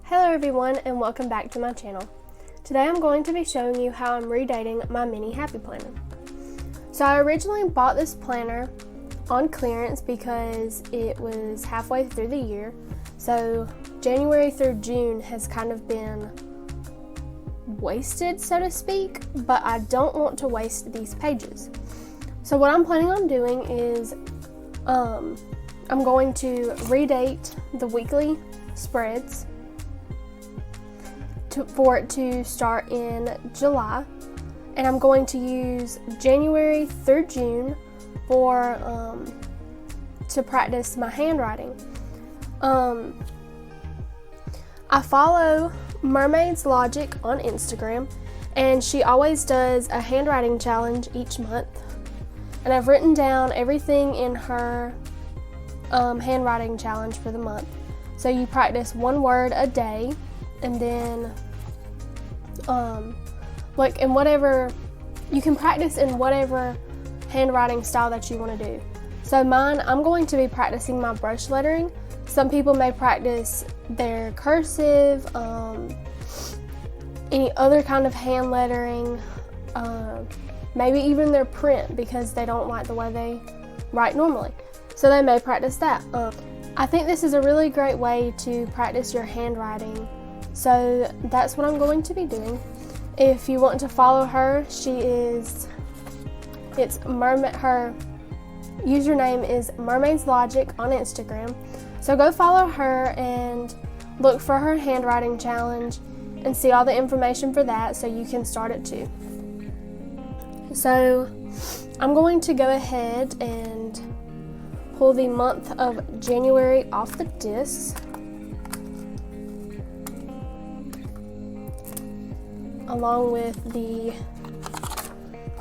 Hello everyone and welcome back to my channel. Today I'm going to be showing you how I'm redating my mini happy planner. So I originally bought this planner on clearance because it was halfway through the year. So January through June has kind of been wasted, so to speak, but I don't want to waste these pages. So what I'm planning on doing is I'm going to redate the weekly spreads for it to start in July, and I'm going to use January through June for to practice my handwriting. I follow Mermaid's Logic on Instagram, and she always does a handwriting challenge each month, and I've written down everything in her handwriting challenge for the month. So you practice one word a day, and then you can practice in whatever handwriting style that you want to do. So mine, I'm going to be practicing my brush lettering. Some people may practice their cursive, any other kind of hand lettering, maybe even their print because they don't like the way they write normally. So they may practice that. I think this is a really great way to practice your handwriting. So that's what I'm going to be doing. If you want to follow her, her username is Mermaid's Logic on Instagram. So go follow her and look for her handwriting challenge and see all the information for that so you can start it too. So I'm going to go ahead and pull the month of January off the discs, along with the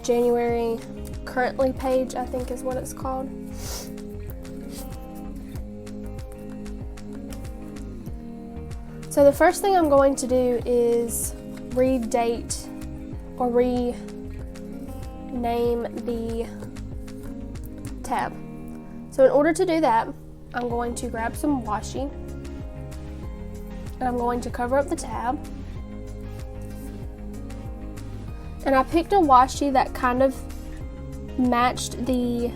January currently page, I think is what it's called. So the first thing I'm going to do is redate or rename the tab. So in order to do that, I'm going to grab some washi and I'm going to cover up the tab. And I picked a washi that kind of matched the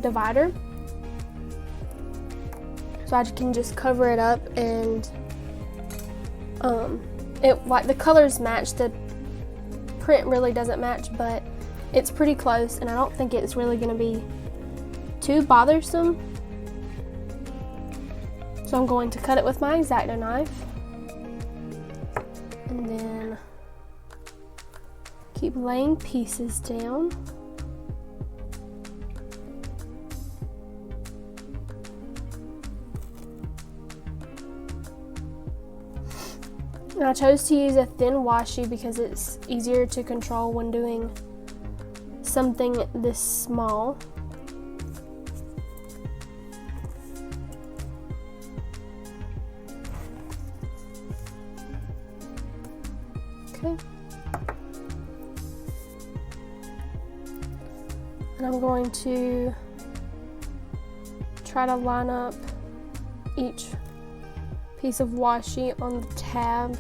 divider. So I can just cover it up, and the colors match. The print really doesn't match, but it's pretty close, and I don't think it's really going to be too bothersome. So I'm going to cut it with my X-Acto knife, and then keep laying pieces down. And I chose to use a thin washi because it's easier to control when doing something this small. Okay. And I'm going to try to line up each piece of washi on the tab.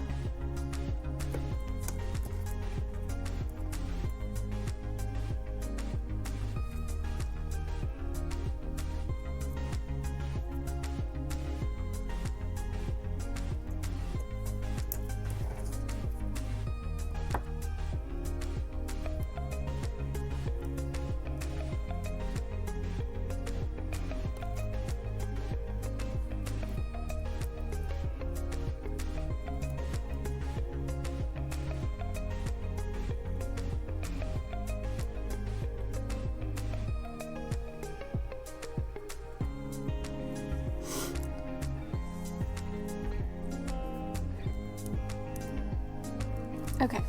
Okay,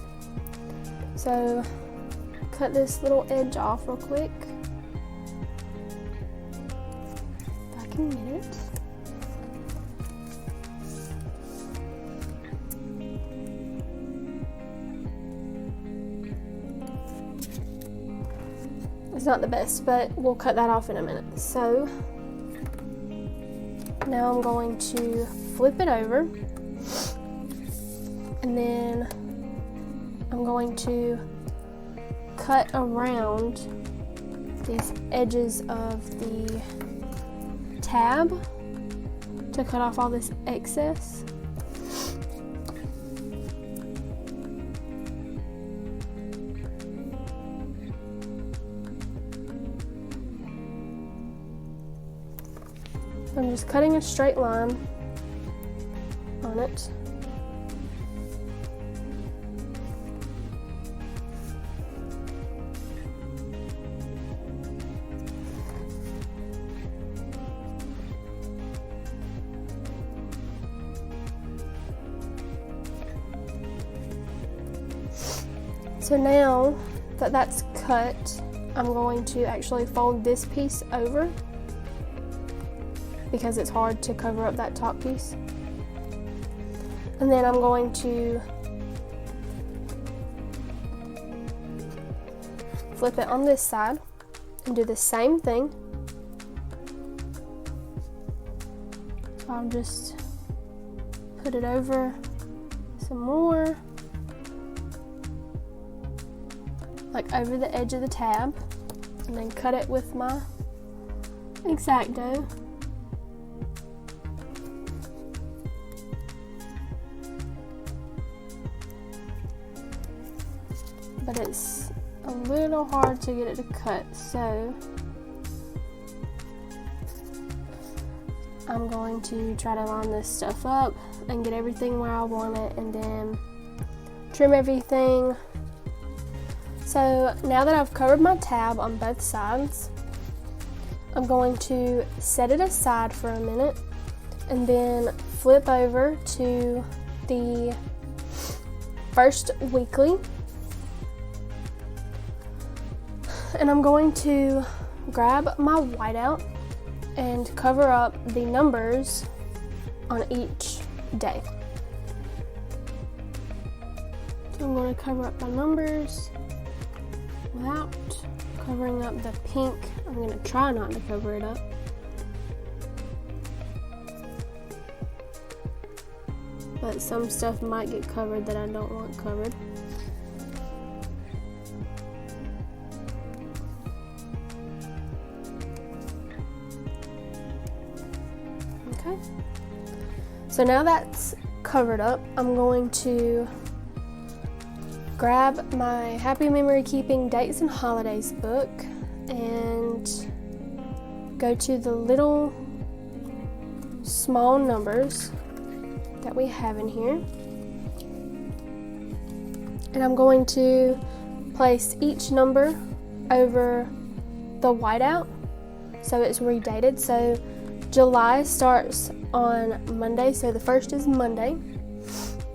so cut this little edge off real quick, if I can get it. It's not the best, but we'll cut that off in a minute. So Now I'm going to flip it over, and then I'm going to cut around these edges of the tab to cut off all this excess. I'm just cutting a straight line on it. So now that that's cut, I'm going to actually fold this piece over because it's hard to cover up that top piece. And then I'm going to flip it on this side and do the same thing. So I'll just put it over some more, like over the edge of the tab, and then cut it with my X-Acto. But it's a little hard to get it to cut, so I'm going to try to line this stuff up and get everything where I want it, and then trim everything. So now that I've covered my tab on both sides, I'm going to set it aside for a minute and then flip over to the first weekly. And I'm going to grab my whiteout and cover up the numbers on each day. So I'm going to cover up my numbers without covering up the pink. I'm going to try not to cover it up. But some stuff might get covered that I don't want covered. Okay. So now that's covered up, I'm going to grab my Happy Memory Keeping Dates and Holidays book and go to the little small numbers that we have in here. And I'm going to place each number over the whiteout so it's redated. So July starts on Monday, so the first is Monday.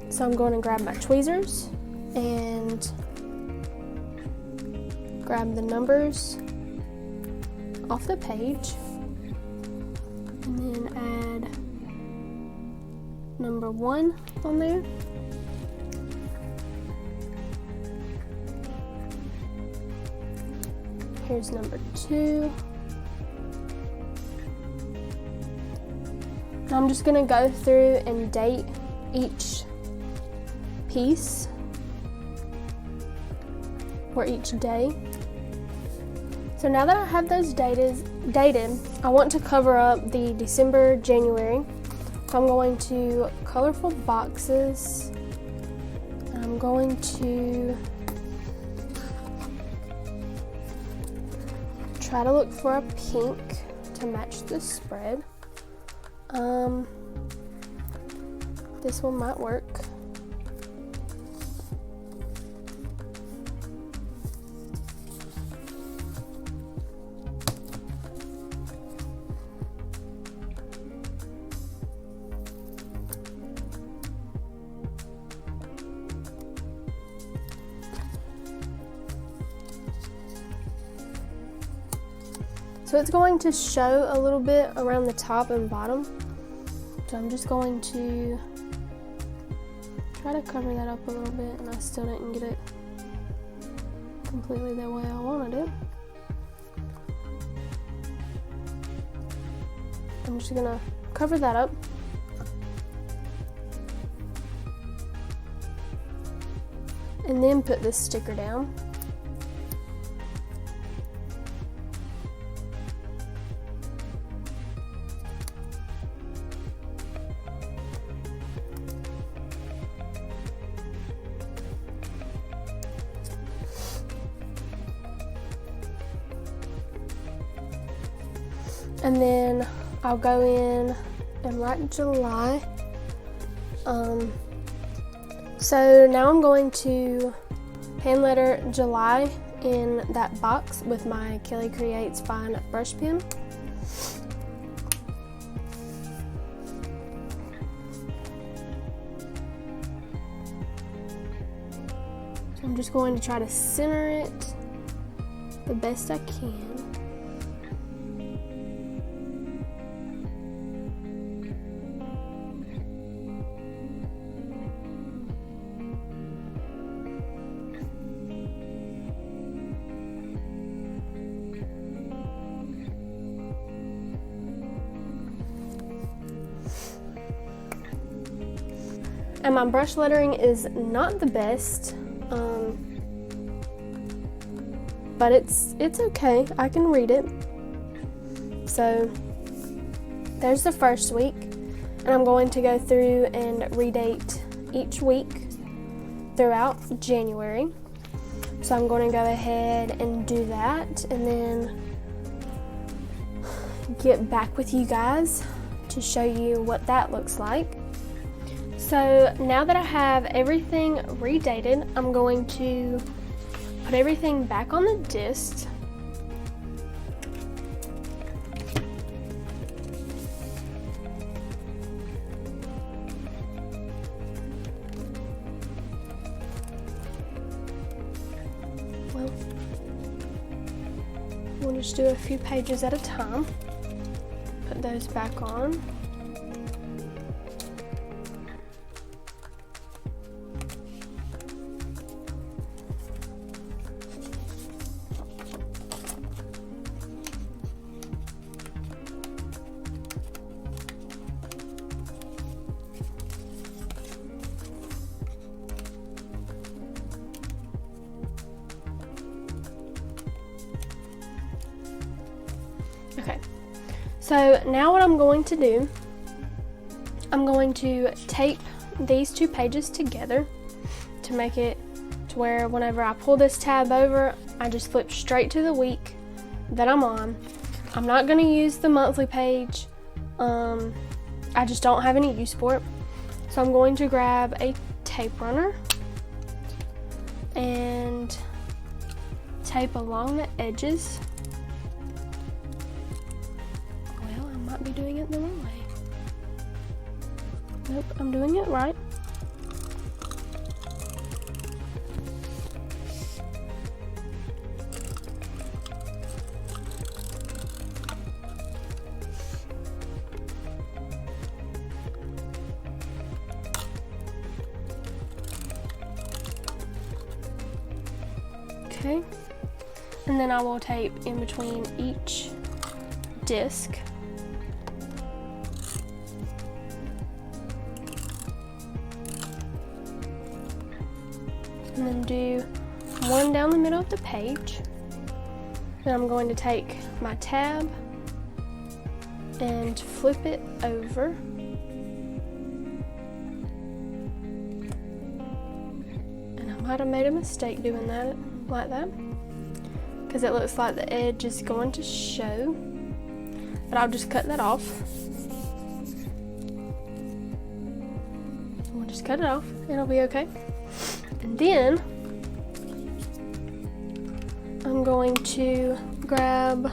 So I'm going to grab my tweezers and grab the numbers off the page and then add number 1 on there. Here's number 2. And I'm just going to go through and date each piece for each day. So now that I have those dated, I want to cover up the December, January. So I'm going to colorful boxes. I'm going to try to look for a pink to match the spread. This one might work. So it's going to show a little bit around the top and bottom. So I'm just going to try to cover that up a little bit, and I still didn't get it completely the way I wanted it. I'm just gonna cover that up. And then put this sticker down. And then I'll go in and write July. So now I'm going to hand letter July in that box with my Kelly Creates Fine brush pen. So I'm just going to try to center it the best I can. And my brush lettering is not the best, but it's okay. I can read it. So there's the first week, and I'm going to go through and redate each week throughout January. So I'm going to go ahead and do that, and then get back with you guys to show you what that looks like. So now that I have everything redated, I'm going to put everything back on the disc. Well, we'll just do a few pages at a time. Put those back on. Okay, so now what I'm going to do, I'm going to tape these two pages together to make it to where whenever I pull this tab over, I just flip straight to the week that I'm on. I'm not going to use the monthly page. I just don't have any use for it. So I'm going to grab a tape runner and tape along the edges. Be doing it the wrong way. Nope, I'm doing it right. Okay, and then I will tape in between each disc. And then do one down the middle of the page. Then I'm going to take my tab and flip it over. And I might have made a mistake doing that like that, because it looks like the edge is going to show, but I'll just cut that off. We'll just cut it off, it'll be okay. And then I'm going to grab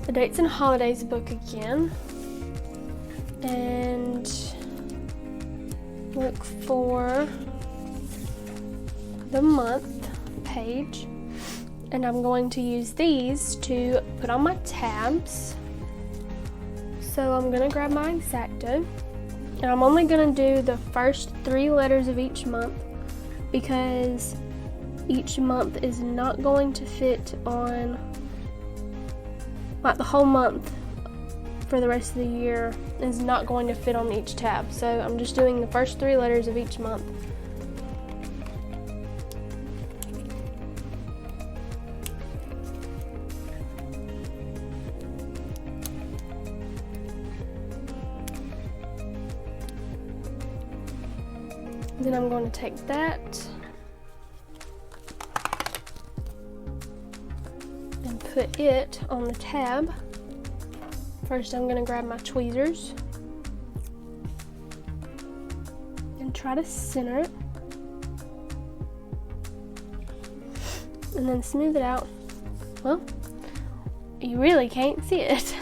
the dates and holidays book again and look for the month page, and I'm going to use these to put on my tabs. So I'm going to grab my X-Acto, and I'm only going to do the first 3 letters of each month, because each month is not going to fit on, like the whole month for the rest of the year is not going to fit on each tab. So I'm just doing the first 3 letters of each month. Then I'm going to take that and put it on the tab. First, I'm going to grab my tweezers and try to center it, and then smooth it out. Well, you really can't see it.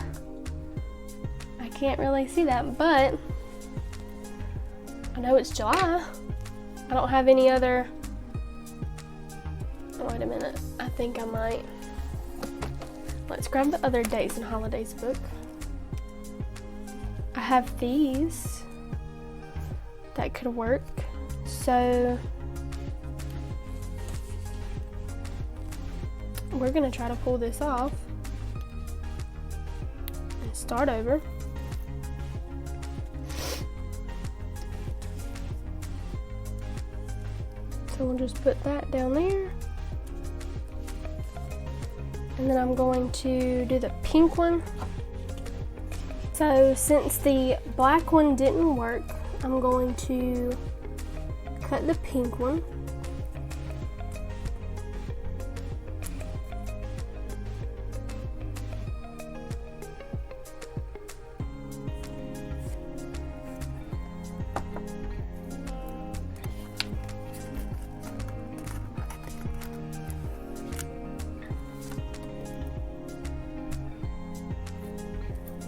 I can't really see that, but I know it's July. I don't have any other, oh, wait a minute, I think I might. Let's grab the other dates and holidays book. I have these that could work. So we're gonna try to pull this off and start over. So we'll just put that down there. And then I'm going to do the pink one. So since the black one didn't work, I'm going to cut the pink one.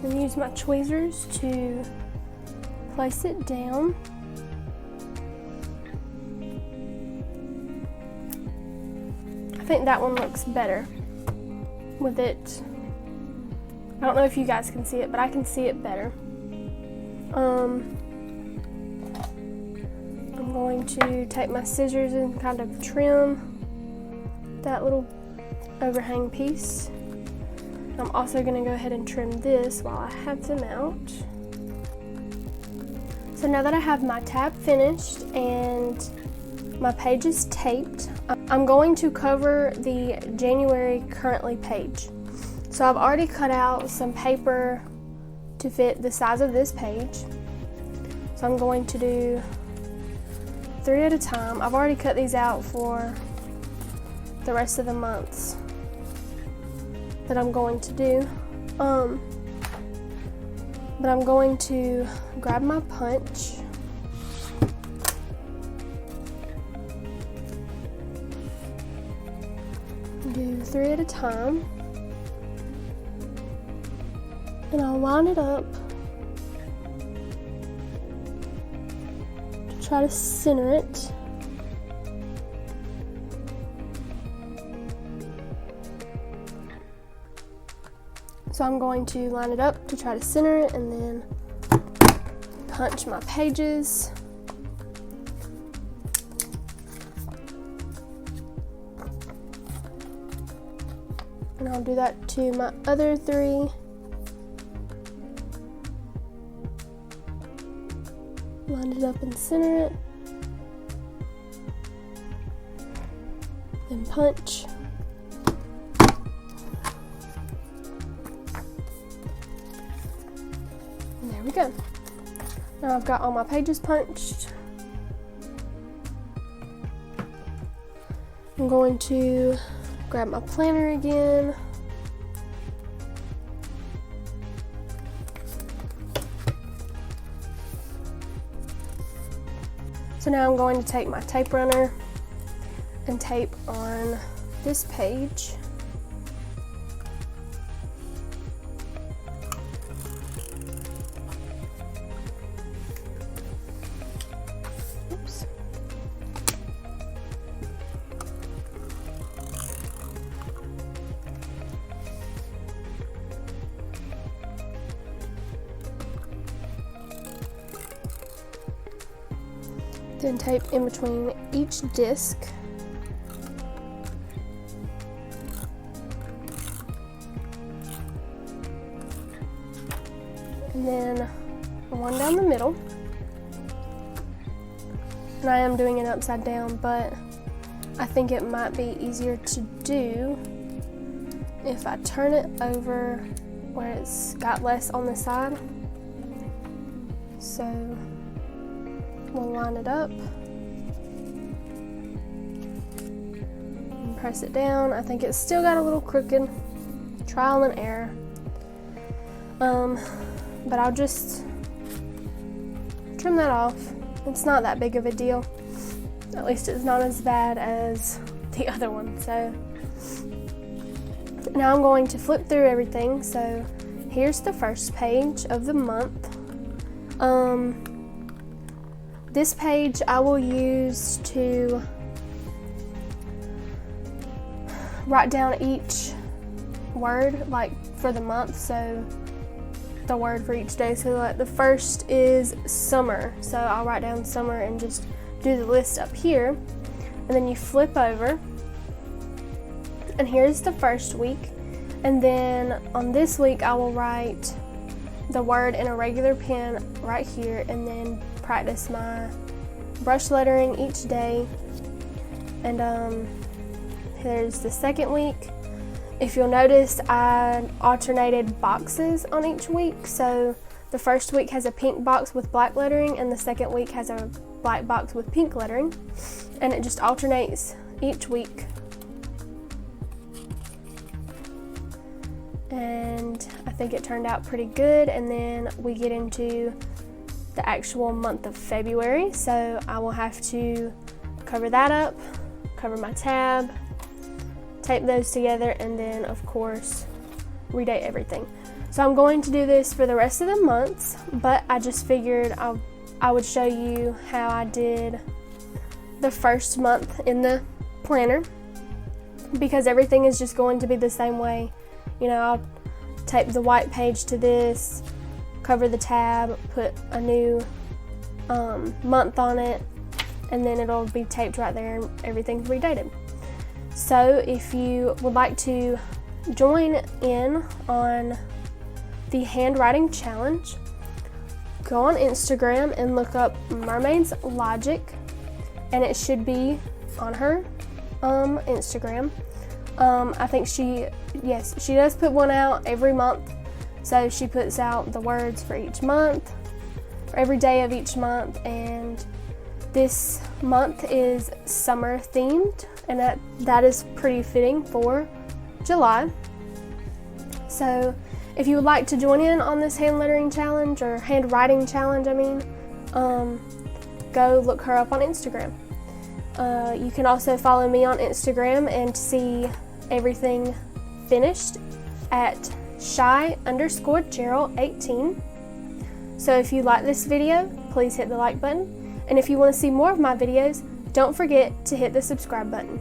And use my tweezers to place it down. I think that one looks better with it. I don't know if you guys can see it, but I can see it better. I'm going to take my scissors and kind of trim that little overhang piece. I'm also going to go ahead and trim this while I have them out. So now that I have my tab finished and my pages taped, I'm going to cover the January currently page. So I've already cut out some paper to fit the size of this page. So I'm going to do 3 at a time. I've already cut these out for the rest of the months that I'm going to do. But I'm going to grab my punch, do 3 at a time, and I'll line it up to try to center it. So I'm going to line it up to try to center it and then punch my pages. And I'll do that to my other 3. Line it up and center it. Then punch. There we go. Now I've got all my pages punched. I'm going to grab my planner again. So now I'm going to take my tape runner and tape on this page. Oops. Then tape in between each disc. and then one down the middle. And I am doing it upside down, but I think it might be easier to do if I turn it over where it's got less on the side. So we'll line it up and press it down. I think it's still got a little crooked, trial and error. But I'll just trim that off. It's not that big of a deal. At least it's not as bad as the other one. So now I'm going to flip through everything. So here's the first page of the month. This page I will use to write down each word, like for the month. So the word for each day. So like the first is summer. So I'll write down summer and just do the list up here. And then you flip over. And here's the first week. And then on this week I will write the word in a regular pen right here, and then practice my brush lettering each day. And here's the second week. If you'll notice, I alternated boxes on each week. So the first week has a pink box with black lettering, and the second week has a black box with pink lettering. And it just alternates each week. And I think it turned out pretty good. And then we get into the actual month of February. So I will have to cover that up, cover my tab, tape those together, and then of course redate everything. So I'm going to do this for the rest of the months, but I just figured I would show you how I did the first month in the planner, because everything is just going to be the same way. You know, I'll tape the white page to this, cover the tab, put a new month on it, and then it'll be taped right there and everything's redated. So if you would like to join in on the handwriting challenge, go on Instagram and look up Mermaid's Logic, and it should be on her Instagram. I think she does put one out every month. So she puts out the words for each month, for every day of each month, and this month is summer themed, and that is pretty fitting for July. So if you would like to join in on this hand lettering challenge, or handwriting challenge, go look her up on Instagram. You can also follow me on Instagram and see everything finished at shy_Gerald18. So if you like this video, please hit the like button. And if you want to see more of my videos, don't forget to hit the subscribe button.